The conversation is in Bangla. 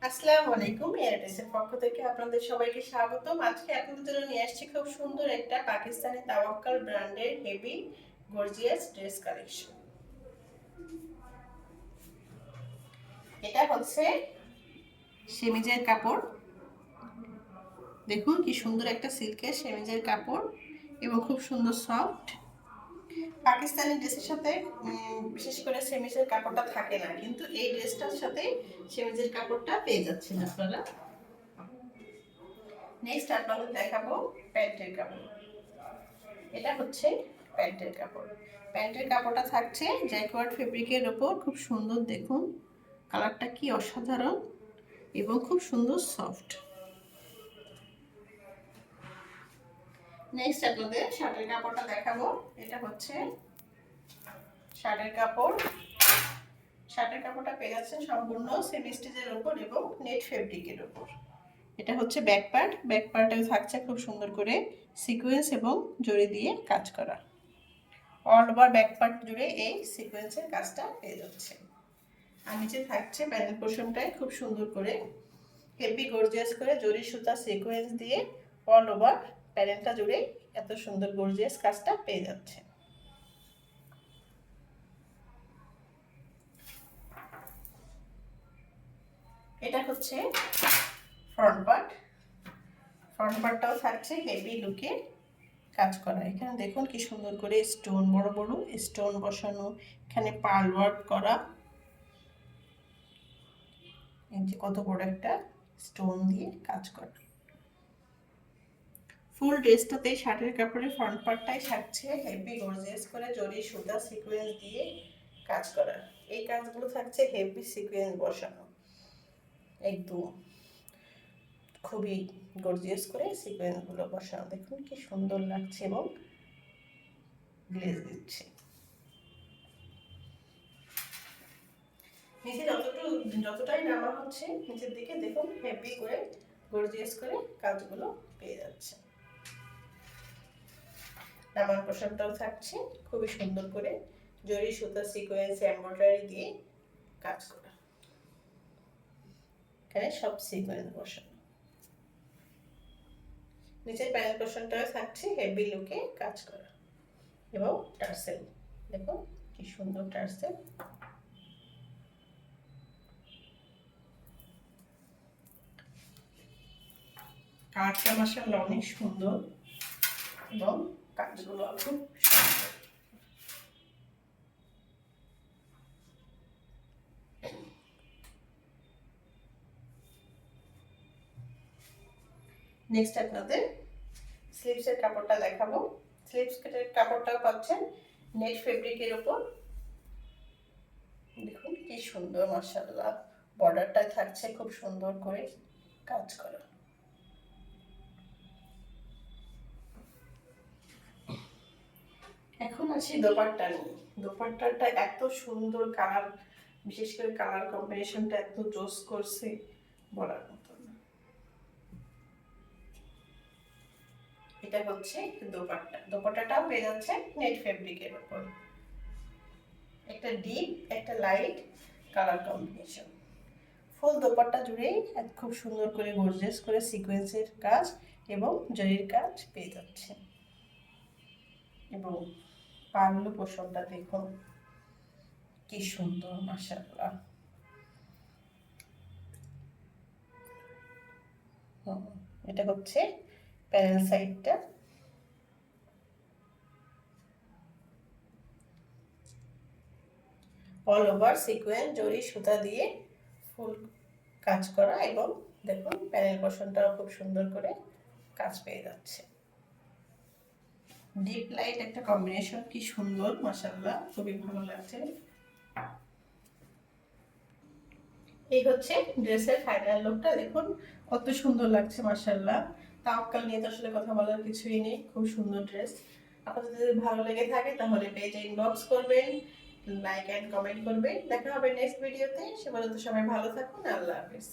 আসসালামু আলাইকুম। এয়ারড্রেসের পক্ষ থেকে আপনাদের সবাইকে স্বাগতম। আজকে আপনাদের জন্য নিয়ে আসছি খুব সুন্দর একটা পাকিস্তানি তাওয়াক্কাল ব্র্যান্ডের হেভি গর্জিয়াস ড্রেস কালেকশন। এটা হচ্ছে সেমিজের কাপড়। দেখুন কি সুন্দর একটা সিল্কের সেমিজের কাপড় এবং খুব সুন্দর সফট। পাকিস্তানি ড্রেসের সাথে বিশেষ করে সেমিজের কাপড়টা থাকে না, কিন্তু এই ড্রেসটার সাথে সেমিজের কাপড়টা পেয়ে যাচ্ছেন আপনারা। নেক্সট আপনাদের দেখাবো প্যান্টের কাপড়। এটা হচ্ছে প্যান্টের কাপড়। প্যান্টের কাপড়টা থাকছে জ্যাকওয়ার্ড ফেব্রিকের ওপর। খুব সুন্দর, দেখুন কালারটা কি অসাধারণ এবং খুব সুন্দর সফট। নেক্সট আপনাদের শার্টের কাপড়টা দেখাবো। এটা হচ্ছে শার্টের কাপড়। শার্টের কাপড়টা পেয়ে যাচ্ছেন সম্পূর্ণ সেমি স্টিচের ওপর এবং নেট ফেব্রিকের ওপর। এটা হচ্ছে ব্যাক পার্ট। ব্যাক পার্টে থাকছে খুব সুন্দর করে সিকোয়েন্স এবং জড়ি দিয়ে কাজ করা। অল ওভার ব্যাক পার্ট জুড়ে এই সিকোয়েন্সের কাজটা পেয়ে যাচ্ছে। আর নিচে থাকছে প্যানেল পোর্শনটায় খুব সুন্দর করে হেভি গর্জিয়াস করে জরি সুতা সিকোয়েন্স দিয়ে অল ওভার প্যানেলটা জুড়ে এত সুন্দর গর্জিয়াস কাজটা পেয়ে যাচ্ছে। এটা হচ্ছে ফ্রন্ট পার্ট। ফ্রন্ট পার্টটাও থাকছে হেভি লুকে কাজ করা। এখানে দেখুন কি সুন্দর করে স্টোন, বড় বড় স্টোন বসানো, এখানে পার্ল ওয়ার্ক করা। এই যে কত বড় একটা স্টোন দিয়ে কাজ করা। ফুল ড্রেসটাতে শার্টের কাপড়ের ফ্রন্ট পার্টটাই থাকছে হেভি গর্জিয়াস করে জরি সুতা সিকোয়েন্স দিয়ে কাজ করা। এই কাজগুলো থাকছে হেভি সিকোয়েন্স বসানো, একদম খুবই গর্জিয়াস করে সিকোয়েন্সগুলো বসানো। দেখুন কি সুন্দর লাগছে এবং গ্লেজ দিচ্ছে। নিচে যতটাই নামা হচ্ছে নিচের দিকে দেখুন হেভি করে গর্জিয়াস করে কাজগুলো পেয়ে যাচ্ছে। নামার পোশাকটাও থাকছে খুবই সুন্দর করে জরি সুতা সিকোয়েন্স এমব্রয়ডারি দিয়ে কাজ করা। এখানে সব সিকোয়েন্স বসানো। নিচের প্যানেল পোর্শনটাও থাকছে হেভি লুকে কাজ করা এবং টার্সেল। দেখো কি সুন্দর টার্সেল। কাজটা মাশাআল্লাহ অনেক সুন্দর এবং কাজগুলো খুব সুন্দর। নেক্সট আপনাদের স্লিভসের কাপড়টা দেখাবো। স্লিভসের কাপড়টাও পাচ্ছেন নেট ফেব্রিকের উপর। দেখুন কি সুন্দর মাশাআল্লাহ। বর্ডারটা থাকছে খুব সুন্দর করে কাজ করা। এখন আসি দোপাট্টা নিয়ে। দোপাট্টাটা এত সুন্দর কালার, বিশেষ করে কালার কম্বিনেশনটা এত জোস করছে বলার মতো না। এটা হচ্ছে দোপাট্টা। দোপাট্টাটাও পেয়ে যাচ্ছে নেট ফেব্রিকের উপর। একটা ডিপ একটা লাইট কালার কম্বিনেশন। ফুল দোপাট্টা জুড়েই খুব সুন্দর করে গর্জিয়াস করে সিকোয়েন্সের কাজ এবং জরির কাজ পেয়ে যাচ্ছে। এবং পাগুলো পোষণটা দেখুন কি সুন্দর মাশাআল্লাহ। এটা হচ্ছে প্যানেল সাইডটা। অল ওভার সিকোয়েন্স জরি সুতা দিয়ে ফুল কাজ করা এবং দেখুন প্যানেল পোর্শনটাও খুব সুন্দর করে কাজ পেয়ে যাচ্ছে। ডিপ লাইট একটা কম্বিনেশন, কি সুন্দর মাশাআল্লাহ, খুবই ভালো লাগছে। এই হচ্ছে ড্রেসের ফাইনাল লুকটা। দেখুন কত সুন্দর লাগছে মাশাআল্লাহ। তাওয়াক্কাল নিয়ে তো আসলে কথা বলার কিছুই নেই, খুব সুন্দর ড্রেস। আপনাদের যদি ভালো লেগে থাকে তাহলে পেজে ইনবক্স করবেন, লাইক এন্ড কমেন্ট করবেন। দেখা হবে নেক্সট ভিডিওতে। সে পর্যন্ত সবাই ভালো থাকুন। আল্লাহ হাফেজ।